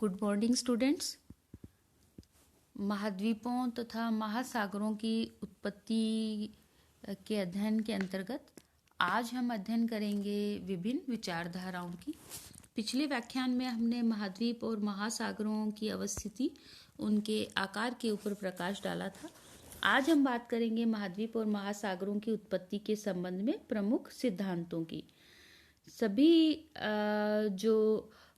Good morning students. महाद्वीपों तथा महासागरों की उत्पत्ति के अध्ययन के अंतर्गत आज हम अध्ययन करेंगे विभिन्न विचारधाराओं की। पिछले व्याख्यान में हमने महाद्वीप और महासागरों की अवस्थिति, उनके आकार के ऊपर प्रकाश डाला था। आज हम बात करेंगे महाद्वीप और महासागरों की उत्पत्ति के संबंध में प्रमुख सिद्धांतों की। सभी जो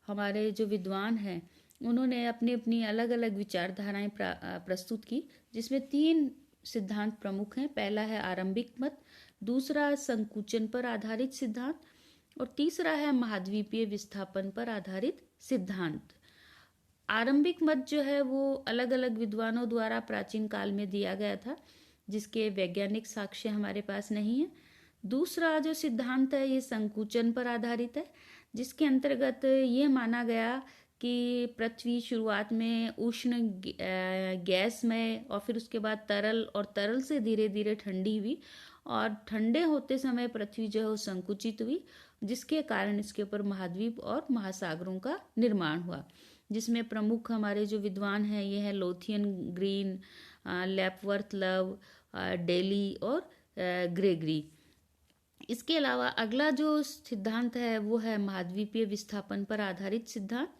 हमारे जो विद्वान हैं उन्होंने अपनी अपनी अलग अलग विचारधाराएं प्रस्तुत की, जिसमें 3 सिद्धांत प्रमुख हैं। पहला है आरंभिक मत, दूसरा संकुचन पर आधारित सिद्धांत और तीसरा है महाद्वीपीय विस्थापन पर आधारित सिद्धांत। आरंभिक मत जो है वो अलग अलग विद्वानों द्वारा प्राचीन काल में दिया गया था, जिसके वैज्ञानिक साक्ष्य हमारे पास नहीं है। दूसरा जो सिद्धांत है ये संकुचन पर आधारित है, जिसके अंतर्गत ये माना गया कि पृथ्वी शुरुआत में उष्ण गैस में और फिर उसके बाद तरल और तरल से धीरे धीरे ठंडी हुई और ठंडे होते समय पृथ्वी जो है वो संकुचित हुई, जिसके कारण इसके ऊपर महाद्वीप और महासागरों का निर्माण हुआ। जिसमें प्रमुख हमारे जो विद्वान हैं ये हैं लोथियन ग्रीन, लेपवर्थ लव, डेली और ग्रेगरी। इसके अलावा अगला जो सिद्धांत है वो है महाद्वीपीय विस्थापन पर आधारित सिद्धांत।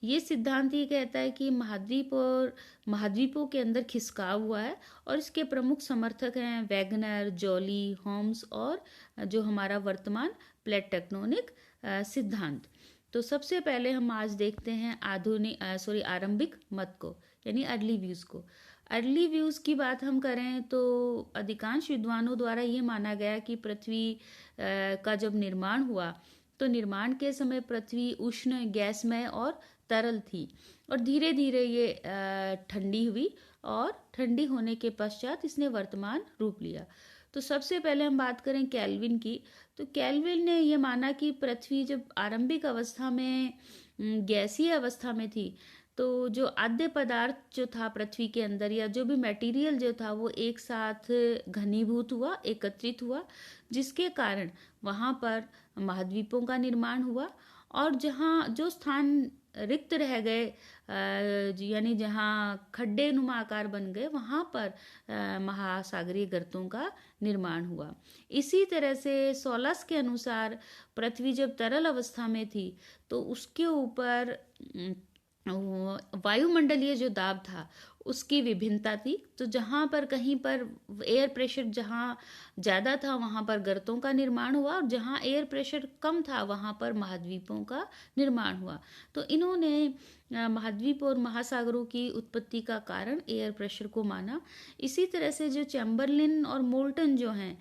ये सिद्धांत ये कहता है कि महाद्वीप और महाद्वीपों के अंदर खिसकाव हुआ है और इसके प्रमुख समर्थक हैं वैगनर, जॉली, होम्स और जो हमारा वर्तमान प्लेट टेक्टोनिक सिद्धांत। तो सबसे पहले हम आज देखते हैं आरंभिक मत को, यानी अर्ली व्यूज को। अर्ली व्यूज की बात हम करें तो अधिकांश विद्वानों द्वारा ये माना गया कि पृथ्वी का जब निर्माण हुआ तो निर्माण के समय पृथ्वी उष्ण गैसमय और तरल थी और धीरे धीरे ये ठंडी हुई और ठंडी होने के पश्चात इसने वर्तमान रूप लिया। तो सबसे पहले हम बात करें कैल्विन की, तो कैल्विन ने ये माना कि पृथ्वी जब आरंभिक अवस्था में गैसीय अवस्था में थी तो जो आद्य पदार्थ जो था पृथ्वी के अंदर या जो भी मटेरियल जो था वो एक साथ घनीभूत हुआ, एकत्रित हुआ, जिसके कारण वहाँ पर महाद्वीपों का निर्माण हुआ और जहाँ जो स्थान रिक्त रह गए यानी जहाँ खड्डे नुमा आकार बन गए वहाँ पर महासागरीय गर्तों का निर्माण हुआ। इसी तरह से सोलस के अनुसार पृथ्वी जब तरल अवस्था में थी तो उसके ऊपर वायुमंडलीय जो दाब था उसकी विभिन्नता थी। तो जहाँ पर कहीं पर एयर प्रेशर जहाँ ज़्यादा था वहाँ पर गर्तों का निर्माण हुआ और जहाँ एयर प्रेशर कम था वहाँ पर महाद्वीपों का निर्माण हुआ। तो इन्होंने महाद्वीप और महासागरों की उत्पत्ति का कारण एयर प्रेशर को माना। इसी तरह से जो चैम्बरलिन और मोल्टन जो हैं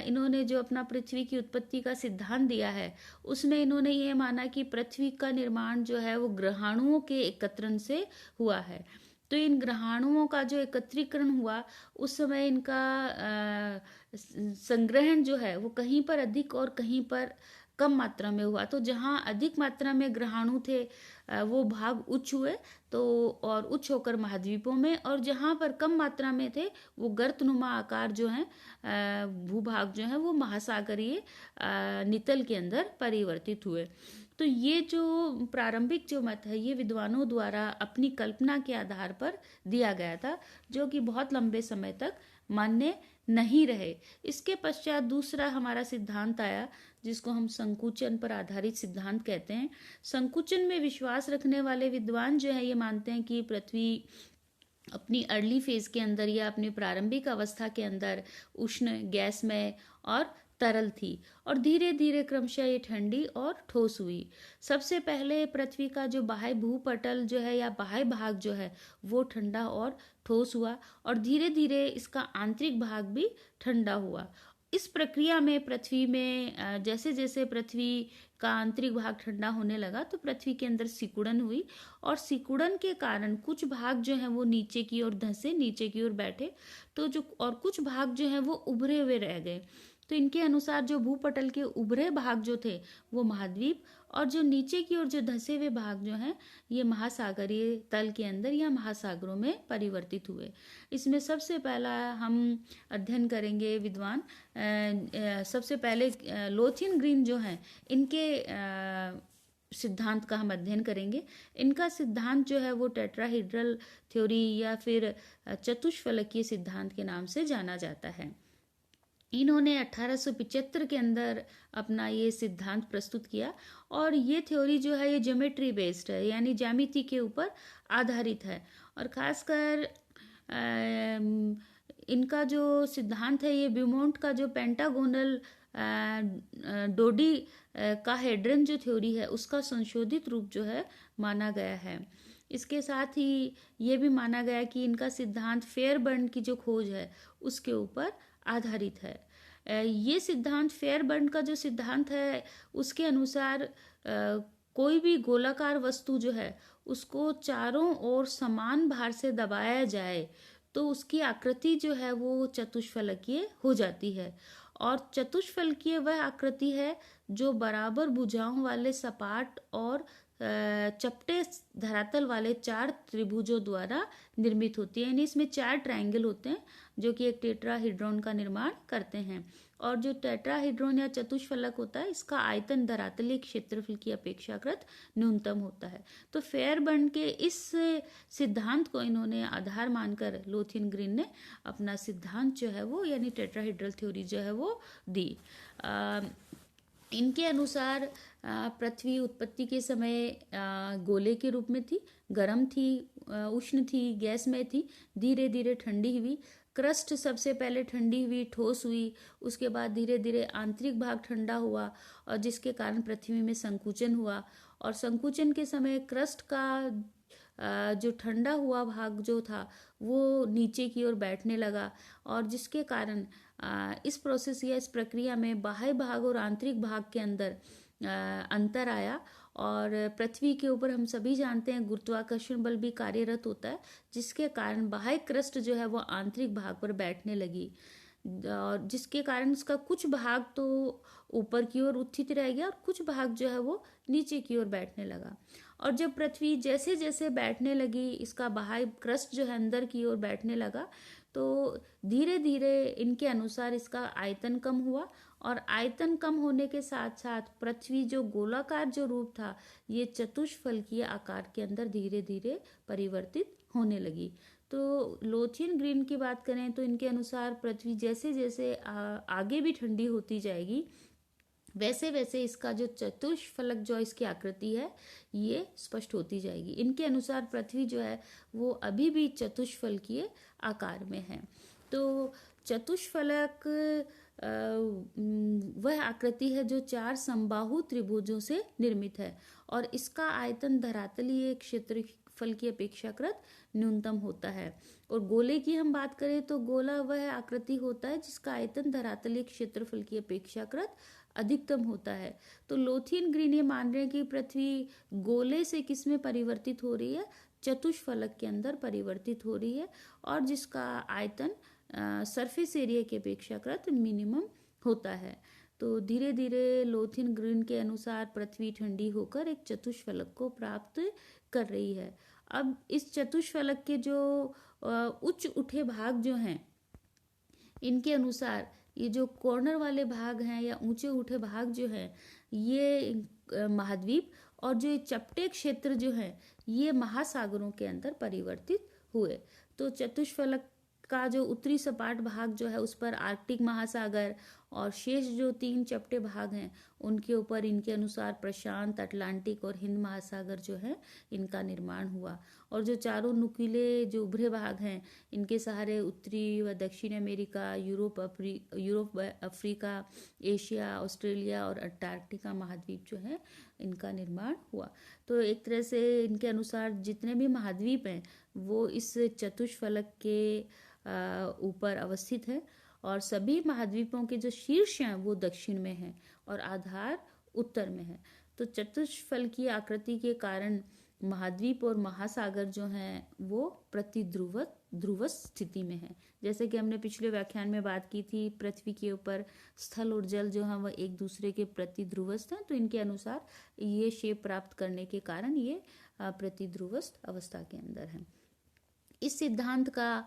इन्होंने जो अपना पृथ्वी की उत्पत्ति का सिद्धांत दिया है उसमें इन्होंने ये माना कि पृथ्वी का निर्माण जो है वो ग्रहाणुओं के एकत्रण से हुआ है। तो इन ग्रहाणुओं का जो एकत्रीकरण हुआ उस समय इनका संग्रहण जो है वो कहीं पर अधिक और कहीं पर कम मात्रा में हुआ। तो जहाँ अधिक मात्रा में ग्रहाणु थे वो भाग उच्च हुए तो और उच्च होकर महाद्वीपों में, और जहाँ पर कम मात्रा में थे वो गर्तनुमा आकार जो हैं भूभाग जो हैं वो महासागरीय नितल के अंदर परिवर्तित हुए। तो ये जो प्रारंभिक जो मत है ये विद्वानों द्वारा अपनी कल्पना के आधार पर दिया गया था, जो कि बहुत लंबे समय तक मान्य नहीं रहे। इसके पश्चात दूसरा हमारा सिद्धांत आया जिसको हम संकुचन पर आधारित सिद्धांत कहते हैं। संकुचन में विश्वास रखने वाले विद्वान जो है ये मानते हैं कि पृथ्वी अपनी अर्ली फेज के अंदर या अपनी प्रारंभिक अवस्था के अंदर उष्ण गैसमय और तरल थी और धीरे धीरे क्रमशः ये ठंडी और ठोस हुई। सबसे पहले पृथ्वी का जो बाह्य भूपटल जो है या बाह्य भाग जो है वो ठंडा और ठोस हुआ और धीरे धीरे इसका आंतरिक भाग भी ठंडा हुआ। इस प्रक्रिया में पृथ्वी में जैसे जैसे पृथ्वी का आंतरिक भाग ठंडा होने लगा तो पृथ्वी के अंदर सिकुड़न हुई और सिकुड़न के कारण कुछ भाग जो है वो नीचे की ओर धंसे, नीचे की ओर बैठे, तो जो और कुछ भाग जो है वो उभरे हुए रह गए। तो इनके अनुसार जो भूपटल के उभरे भाग जो थे वो महाद्वीप और जो नीचे की ओर जो धंसे हुए भाग जो हैं ये महासागरीय तल के अंदर या महासागरों में परिवर्तित हुए। इसमें सबसे पहला हम अध्ययन करेंगे विद्वान सबसे पहले लोथियन ग्रीन जो हैं इनके सिद्धांत का हम अध्ययन करेंगे। इनका सिद्धांत जो है वो टेट्राहीड्रल थ्योरी या फिर चतुष्फलकीय सिद्धांत के नाम से जाना जाता है। इन्होंने 1875 के अंदर अपना ये सिद्धांत प्रस्तुत किया और ये थ्योरी जो है ये ज्योमेट्री बेस्ड है, यानी ज्यामिति के ऊपर आधारित है। और खासकर इनका जो सिद्धांत है ये ब्यूमोंट का जो पेंटागोनल डोडी का हेड्रन जो थ्योरी है उसका संशोधित रूप जो है माना गया है। इसके साथ ही ये भी माना गया कि इनका सिद्धांत फेयरबर्न की जो खोज है उसके ऊपर आधारित है। ये सिद्धांत फेयरबर्न का जो सिद्धांत है उसके अनुसार कोई भी गोलाकार वस्तु जो है उसको चारों ओर समान भार से दबाया जाए तो उसकी आकृति जो है वो चतुष्फलकीय हो जाती है। और चतुष्फलकीय वह आकृति है जो बराबर भुजाओं वाले सपाट और चपटे धरातल वाले 4 त्रिभुजों द्वारा निर्मित होती है। यानी इसमें 4 ट्रायंगल होते हैं जो कि एक टेट्राहीड्रॉन का निर्माण करते हैं। और जो टेट्राहीड्रॉन या चतुष्फलक होता है इसका आयतन धरातलीय क्षेत्रफल की अपेक्षाकृत न्यूनतम होता है। तो फेयरबर्न के इस सिद्धांत को इन्होंने आधार मानकर लोथियन ग्रीन ने अपना सिद्धांत जो है वो यानी टेट्राहीड्रल थ्योरी जो है वो दी। इनके अनुसार पृथ्वी उत्पत्ति के समय गोले के रूप में थी, गर्म थी, उष्ण थी, गैस में थी, धीरे धीरे ठंडी हुई। क्रस्ट सबसे पहले ठंडी हुई, ठोस हुई, उसके बाद धीरे धीरे आंतरिक भाग ठंडा हुआ और जिसके कारण पृथ्वी में संकुचन हुआ। और संकुचन के समय क्रस्ट का जो ठंडा हुआ भाग जो था वो नीचे की ओर बैठने लगा और जिसके कारण इस प्रोसेस या इस प्रक्रिया में बाह्य भाग और आंतरिक भाग के अंदर अंतर आया। और पृथ्वी के ऊपर हम सभी जानते हैं गुरुत्वाकर्षण बल भी कार्यरत होता है जिसके कारण बाह्य क्रस्ट जो है वो आंतरिक भाग पर बैठने लगी और जिसके कारण उसका कुछ भाग तो ऊपर की ओर उत्थित रह गया और कुछ भाग जो है वो नीचे की ओर बैठने लगा। और जब पृथ्वी जैसे जैसे बैठने लगी इसका बाह्य क्रस्ट जो है अंदर की ओर बैठने लगा तो धीरे धीरे इनके अनुसार इसका आयतन कम हुआ और आयतन कम होने के साथ साथ पृथ्वी जो गोलाकार जो रूप था ये चतुष्फलकीय आकार के अंदर धीरे धीरे परिवर्तित होने लगी। तो लोथियन ग्रीन की बात करें तो इनके अनुसार पृथ्वी जैसे जैसे आगे भी ठंडी होती जाएगी वैसे वैसे इसका जो चतुष्फलक जो इसकी आकृति है ये स्पष्ट होती जाएगी। इनके अनुसार पृथ्वी जो है वो अभी भी चतुष्फलकीय आकार में है। तो चतुष्फलक वह आकृति है जो 4 समबाहु त्रिभुजों से निर्मित है और इसका आयतन धरातलीय क्षेत्रफल की अपेक्षाकृत न्यूनतम होता है। और गोले की हम बात करें तो गोला वह आकृति होता है जिसका आयतन धरातलीय क्षेत्रफल की अपेक्षाकृत अधिकतम होता है। तो लोथियन ग्रीन ये मान रहे हैं कि पृथ्वी गोले से किस में परिवर्तित हो रही है, चतुष्फलक के अंदर परिवर्तित हो रही है और जिसका आयतन सरफेस एरिया की अपेक्षाकृत मिनिमम होता है। तो धीरे धीरे लोथियन ग्रीन के अनुसार पृथ्वी ठंडी होकर एक चतुष्फलक को प्राप्त कर रही है। अब इस चतुष्फलक के जो उच्च उठे भाग जो हैं इनके अनुसार ये जो कॉर्नर वाले भाग हैं या ऊंचे उठे भाग जो हैं ये महाद्वीप और जो चपटे क्षेत्र जो हैं ये महासागरों के अंदर परिवर्तित हुए। तो चतुष्फलक का जो उत्तरी सपाट भाग जो है उस पर आर्कटिक महासागर और शेष जो 3 चपटे भाग हैं उनके ऊपर इनके अनुसार प्रशांत, अटलांटिक और हिंद महासागर जो है इनका निर्माण हुआ। और जो चारों नुकीले जो उभरे भाग हैं इनके सहारे उत्तरी व दक्षिण America, Europe, Africa, Asia, Australia और अंटार्कटिका महाद्वीप जो है इनका निर्माण हुआ। तो एक तरह से इनके अनुसार जितने भी महाद्वीप हैं वो इस चतुष्फलक के ऊपर अवस्थित है और सभी महाद्वीपों के जो शीर्ष हैं वो दक्षिण में हैं और आधार उत्तर में है। तो चतुष्फलकीय आकृति के कारण महाद्वीप और महासागर जो हैं वो ध्रुव स्थिति में है। जैसे कि हमने पिछले व्याख्यान में बात की थी पृथ्वी के ऊपर स्थल और जल जो हैं वह एक दूसरे के प्रति ध्रुवस्थ हैं। तो इनके अनुसार ये शेप प्राप्त करने के कारण ये प्रतिध्रुवस्थ अवस्था के अंदर है। इस सिद्धांत का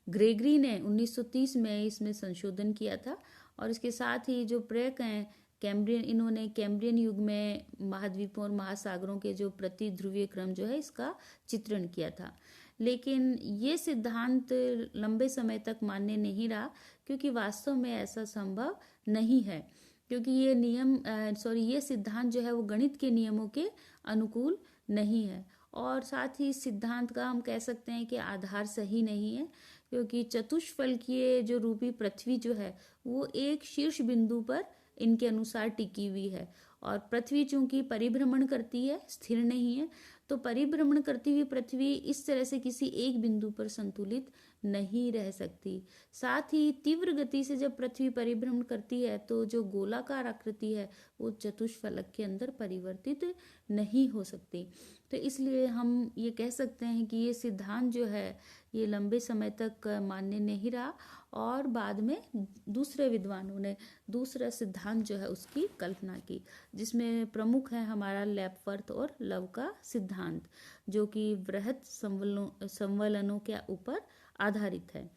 ग्रेगरी ने 1930 में इसमें संशोधन किया था और इसके साथ ही जो प्रेक हैं इन्होंने कैम्ब्रियन युग में महाद्वीपों और महासागरों के जो प्रतिध्रुवीय क्रम जो है इसका चित्रण किया था। लेकिन ये सिद्धांत लंबे समय तक मान्य नहीं रहा, क्योंकि वास्तव में ऐसा संभव नहीं है, क्योंकि ये सिद्धांत जो है वो गणित के नियमों के अनुकूल नहीं है। और साथ ही इस सिद्धांत का हम कह सकते हैं कि आधार सही नहीं है, क्योंकि चतुष्फलकीय जो रूपी पृथ्वी जो है वो एक शीर्ष बिंदु पर इनके अनुसार टिकी हुई है, और पृथ्वी चूंकि परिभ्रमण करती है, स्थिर नहीं है, तो परिभ्रमण करती हुई पृथ्वी इस तरह से किसी एक बिंदु पर संतुलित नहीं रह सकती। साथ ही तीव्र गति से जब पृथ्वी परिभ्रमण करती है तो जो गोलाकार आकृति है वो चतुष्फलक के अंदर परिवर्तित नहीं हो सकती। तो इसलिए हम ये कह सकते हैं कि ये सिद्धांत जो है ये लंबे समय तक मान्य नहीं रहा, और बाद में दूसरे विद्वानों ने दूसरा सिद्धांत जो है उसकी कल्पना की, जिसमें प्रमुख है हमारा लैपवर्थ और लव का सिद्धांत, जो कि वृहत संवलनों के ऊपर आधारित है।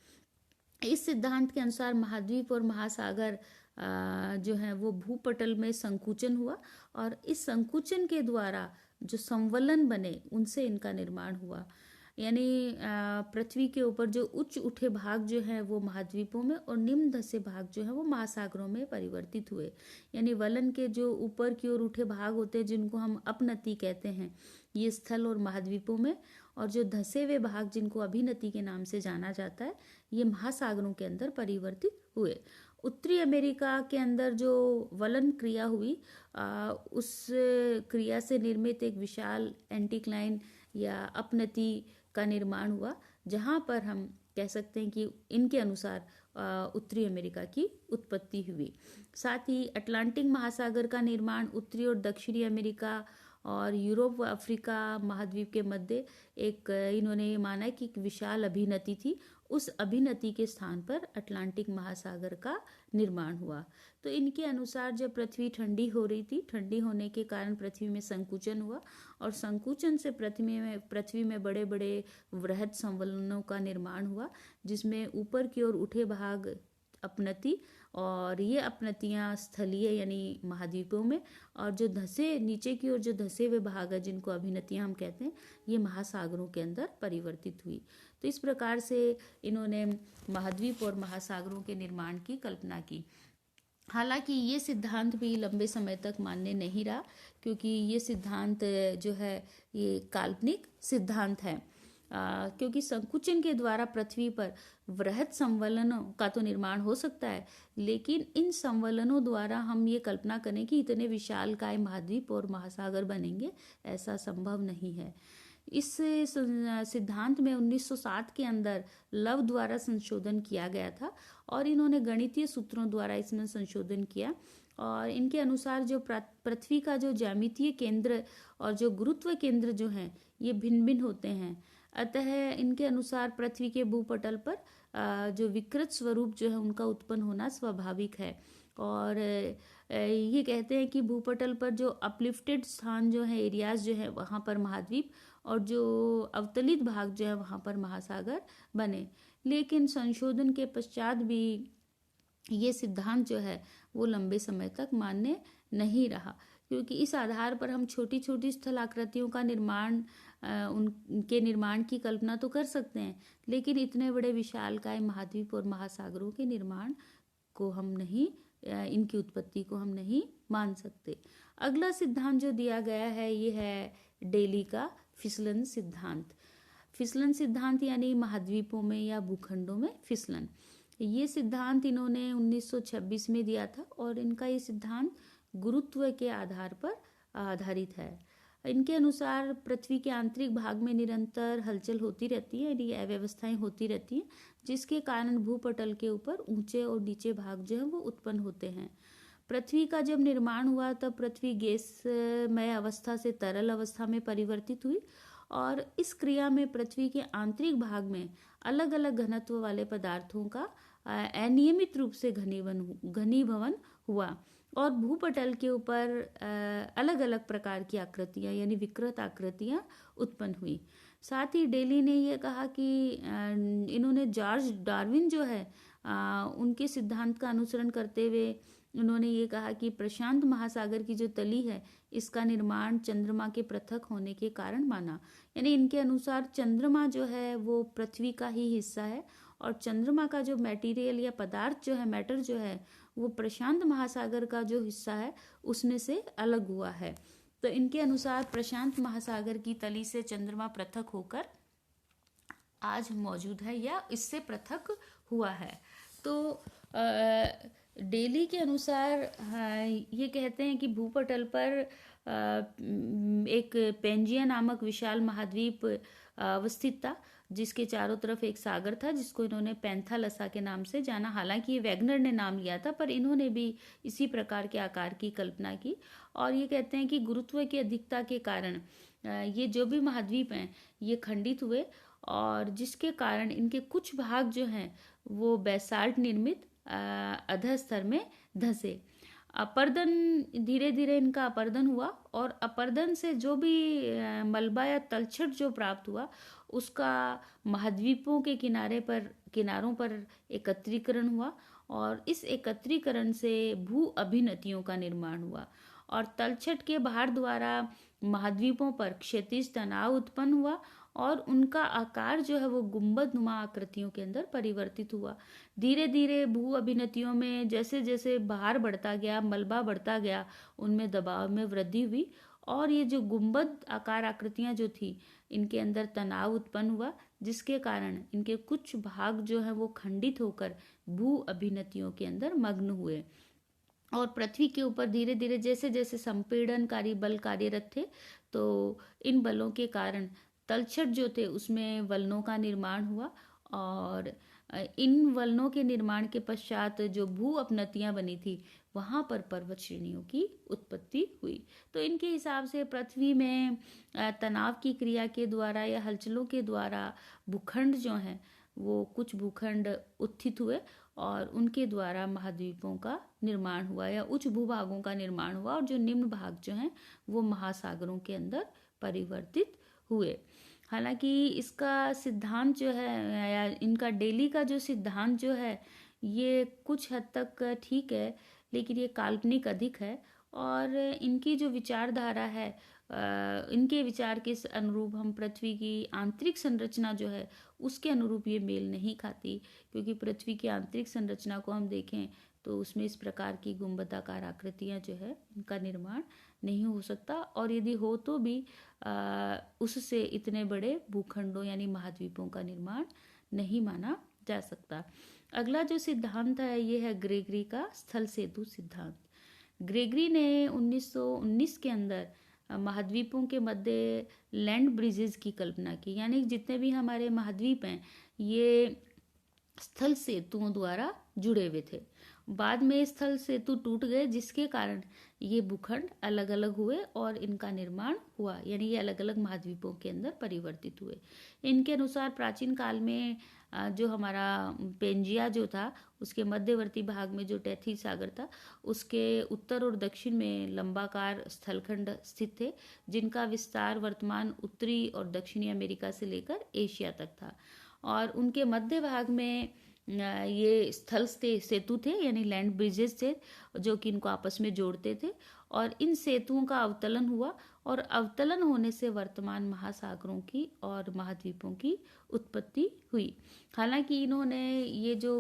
इस सिद्धांत के अनुसार महाद्वीप और महासागर जो है वो भूपटल में संकुचन हुआ, और इस संकुचन के द्वारा जो संवलन बने उनसे इनका निर्माण हुआ। यानी पृथ्वी के ऊपर जो उच्च उठे भाग जो है वो महाद्वीपों में, और निम्न धसे भाग जो है वो महासागरों में परिवर्तित हुए। यानी वलन के जो ऊपर की ओर उठे भाग होते हैं जिनको हम अपनति कहते हैं, ये स्थल और महाद्वीपों में, और जो धसे हुए भाग जिनको अभिनति के नाम से जाना जाता है ये महासागरों के अंदर परिवर्तित हुए। उत्तरी अमेरिका के अंदर जो वलन क्रिया हुई उस क्रिया से निर्मित एक विशाल एंटीक्लाइन या अपनति का निर्माण हुआ, जहाँ पर हम कह सकते हैं कि इनके अनुसार उत्तरी अमेरिका की उत्पत्ति हुई। साथ ही अटलांटिक महासागर का निर्माण उत्तरी और दक्षिणी अमेरिका और यूरोप व अफ्रीका महाद्वीप के मध्य एक इन्होंने ये माना है कि एक विशाल अभिनति थी, उस अभिनति के स्थान पर अटलांटिक महासागर का निर्माण हुआ। तो इनके अनुसार जब पृथ्वी ठंडी हो रही थी, ठंडी होने के कारण पृथ्वी में संकुचन हुआ, और संकुचन से पृथ्वी में बड़े बड़े वृहद संवलनों का निर्माण हुआ, जिसमें ऊपर की ओर उठे भाग अपनति, और ये अपनतियाँ स्थलीय यानी महाद्वीपों में, और जो नीचे की ओर जो धसे हुए भाग है जिनको अभिनतियाँ हम कहते हैं, ये महासागरों के अंदर परिवर्तित हुई। तो इस प्रकार से इन्होंने महाद्वीप और महासागरों के निर्माण की कल्पना की। हालांकि ये सिद्धांत भी लंबे समय तक मान्य नहीं रहा, क्योंकि ये सिद्धांत जो है ये काल्पनिक सिद्धांत है, क्योंकि संकुचन के द्वारा पृथ्वी पर वृहद संवलनों का तो निर्माण हो सकता है, लेकिन इन संवलनों द्वारा हम ये कल्पना करें कि इतने विशालकाय महाद्वीप और महासागर बनेंगे, ऐसा संभव नहीं है। इस सिद्धांत में 1907 के अंदर लव द्वारा संशोधन किया गया था, और इन्होंने गणितीय सूत्रों द्वारा इसमें संशोधन किया, और इनके अनुसार जो पृथ्वी का जो ज्यामितीय केंद्र और जो गुरुत्व केंद्र जो हैं ये भिन्न भिन्न होते हैं। अतः इनके अनुसार पृथ्वी के भूपटल पर जो विकृत स्वरूप जो है उनका उत्पन्न होना स्वाभाविक है, और ये कहते हैं कि भूपटल पर जो अपलिफ्टेड स्थान जो है, एरियाज जो है, वहाँ पर महाद्वीप, और जो अवतलित भाग जो है वहाँ पर महासागर बने। लेकिन संशोधन के पश्चात भी ये सिद्धांत जो है वो लंबे समय तक मान्य नहीं रहा, क्योंकि इस आधार पर हम छोटी छोटी स्थलाकृतियों का निर्माण उनके निर्माण की कल्पना तो कर सकते हैं, लेकिन इतने बड़े विशालकाय महाद्वीप और महासागरों के निर्माण को हम नहीं, इनकी उत्पत्ति को हम नहीं मान सकते। अगला सिद्धांत जो दिया गया है ये है डेली का फिसलन सिद्धांत। फिसलन सिद्धांत यानी महाद्वीपों में या भूखंडों में फिसलन। ये सिद्धांत इन्होंने 1926 में दिया था, और इनका ये सिद्धांत गुरुत्व के आधार पर आधारित है। इनके अनुसार पृथ्वी के आंतरिक भाग में निरंतर हलचल होती रहती है, यानी अव्यवस्थाएं होती रहती हैं, जिसके कारण भूपटल के ऊपर ऊंचे और नीचे भाग जो है वो उत्पन्न होते हैं। पृथ्वी का जब निर्माण हुआ तब पृथ्वी गैसमय अवस्था से तरल अवस्था में परिवर्तित हुई, और इस क्रिया में पृथ्वी के आंतरिक भाग में अलग अलग घनत्व वाले पदार्थों का अनियमित रूप से घनीभवन हुआ, और भूपटल के ऊपर अलग अलग प्रकार की आकृतियाँ यानी विकृत आकृतियाँ उत्पन्न हुई। साथ ही डेली ने यह कहा कि इन्होंने जॉर्ज डार्विन जो है उनके सिद्धांत का अनुसरण करते हुए उन्होंने ये कहा कि प्रशांत महासागर की जो तली है इसका निर्माण चंद्रमा के पृथक होने के कारण माना। यानी इनके अनुसार चंद्रमा जो है वो पृथ्वी का ही हिस्सा है और चंद्रमा का जो मटेरियल या पदार्थ जो है, मैटर जो है, वो प्रशांत महासागर का जो हिस्सा है उसमें से अलग हुआ है। तो इनके अनुसार प्रशांत महासागर की तली से चंद्रमा पृथक होकर आज मौजूद है या इससे पृथक हुआ है। तो डेली के अनुसार ये कहते हैं कि भूपटल पर एक पेंजिया नामक विशाल महाद्वीप अवस्थित था जिसके चारों तरफ एक सागर था जिसको इन्होंने पैंथालसा के नाम से जाना। हालांकि ये वैगनर ने नाम लिया था पर इन्होंने भी इसी प्रकार के आकार की कल्पना की। और ये कहते हैं कि गुरुत्व की अधिकता के कारण ये जो भी महाद्वीप हैं ये खंडित हुए और जिसके कारण इनके कुछ भाग जो हैं वो बेसाल्ट निर्मित अधस्तर में धंसे। अपर्दन, धीरे धीरे इनका अपर्दन हुआ और अपर्दन से जो भी मलबा या तलछट जो प्राप्त हुआ उसका महाद्वीपों के किनारों पर एकत्रीकरण हुआ और इस एकत्रीकरण से भू अभिनतियों का निर्माण हुआ और तलछट के भार द्वारा महाद्वीपों पर क्षैतिज तनाव उत्पन्न हुआ और उनका आकार जो है वो गुंबद नुमा आकृतियों के अंदर परिवर्तित हुआ। धीरे धीरे भू अभिनतियों में जैसे जैसे भार बढ़ता गया, मलबा बढ़ता गया, उनमें दबाव में वृद्धि हुई और ये जो गुंबद आकार आकृतियां जो थी इनके अंदर तनाव उत्पन्न हुआ जिसके कारण इनके कुछ भाग जो है वो खंडित होकर भू अभिनतियों के अंदर मग्न हुए और पृथ्वी के ऊपर धीरे धीरे जैसे जैसे संपीड़नकारी बल कार्यरत थे तो इन बलों के कारण तलछट जो थे उसमें वलनों का निर्माण हुआ और इन वलनों के निर्माण के पश्चात जो भू अपनतियां बनी थी वहां पर पर्वत श्रेणियों की उत्पत्ति हुई। तो इनके हिसाब से पृथ्वी में तनाव की क्रिया के द्वारा या हलचलों के द्वारा भूखंड जो हैं वो कुछ भूखंड उत्थित हुए और उनके द्वारा महाद्वीपों का निर्माण हुआ या उच्च भूभागों का निर्माण हुआ और जो निम्न भाग जो हैं वो महासागरों के अंदर परिवर्तित हुए। हालांकि इसका सिद्धांत जो है या इनका डेली का जो सिद्धांत जो है ये कुछ हद तक ठीक है लेकिन ये काल्पनिक अधिक है और इनकी जो विचारधारा है इनके विचार के अनुरूप हम पृथ्वी की आंतरिक संरचना जो है उसके अनुरूप ये मेल नहीं खाती क्योंकि पृथ्वी की आंतरिक संरचना को हम देखें तो उसमें इस प्रकार की गुंबदाकार आकृतियां जो है इनका निर्माण नहीं हो सकता और यदि हो तो भी उससे इतने बड़े भूखंडों यानी महाद्वीपों का निर्माण नहीं माना जा सकता। अगला जो सिद्धांत है ये है ग्रेगरी का स्थल सेतु सिद्धांत। ग्रेगरी ने 1919 के अंदर महाद्वीपों के मध्य लैंड ब्रिजेस की कल्पना की यानी जितने भी हमारे महाद्वीप हैं ये स्थल सेतुओं द्वारा जुड़े हुए थे। बाद में स्थल सेतु टूट गए जिसके कारण ये भूखंड अलग अलग हुए और इनका निर्माण हुआ यानी ये अलग अलग महाद्वीपों के अंदर परिवर्तित हुए। इनके अनुसार प्राचीन काल में जो हमारा पेंजिया जो था उसके मध्यवर्ती भाग में जो टैथी सागर था उसके उत्तर और दक्षिण में लंबाकार स्थलखंड स्थित थे जिनका विस्तार वर्तमान उत्तरी और दक्षिणी अमेरिका से लेकर एशिया तक था और उनके मध्य भाग में ये स्थल सेतु थे यानी लैंड ब्रिजेस थे जो कि इनको आपस में जोड़ते थे और इन सेतुओं का अवतलन हुआ और अवतलन होने से वर्तमान महासागरों की और महाद्वीपों की उत्पत्ति हुई। हालांकि इन्होंने ये जो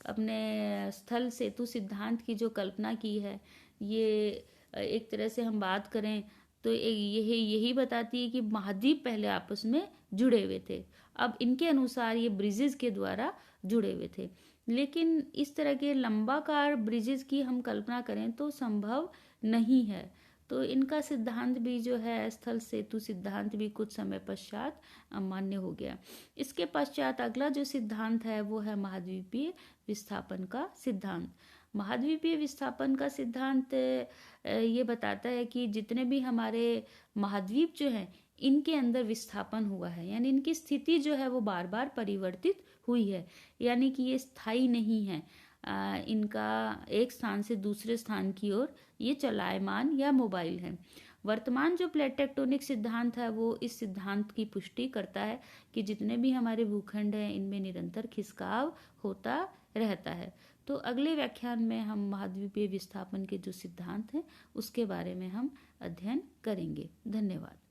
अपने स्थल सेतु सिद्धांत की जो कल्पना की है ये एक तरह से हम बात करें तो यही बताती है कि महाद्वीप पहले आपस में जुड़े हुए थे। अब इनके अनुसार ये ब्रिजेस के द्वारा जुड़े हुए थे लेकिन इस तरह के लंबाकार ब्रिजेस की हम कल्पना करें तो संभव नहीं है। तो इनका सिद्धांत भी जो है स्थल सेतु सिद्धांत भी कुछ समय पश्चात अमान्य हो गया। इसके पश्चात अगला जो सिद्धांत है वो है महाद्वीपीय विस्थापन का सिद्धांत। महाद्वीपीय विस्थापन का सिद्धांत ये बताता है कि जितने भी हमारे महाद्वीप जो हैं इनके अंदर विस्थापन हुआ है यानी इनकी स्थिति जो है वो बार बार परिवर्तित हुई है यानी कि ये स्थायी नहीं है। इनका एक स्थान से दूसरे स्थान की ओर ये चलायमान या मोबाइल है। वर्तमान जो प्लेट टेक्टोनिक सिद्धांत है वो इस सिद्धांत की पुष्टि करता है कि जितने भी हमारे भूखंड हैं इनमें निरंतर खिसकाव होता रहता है। तो अगले व्याख्यान में हम महाद्वीपीय विस्थापन के जो सिद्धांत हैं उसके बारे में हम अध्ययन करेंगे। धन्यवाद।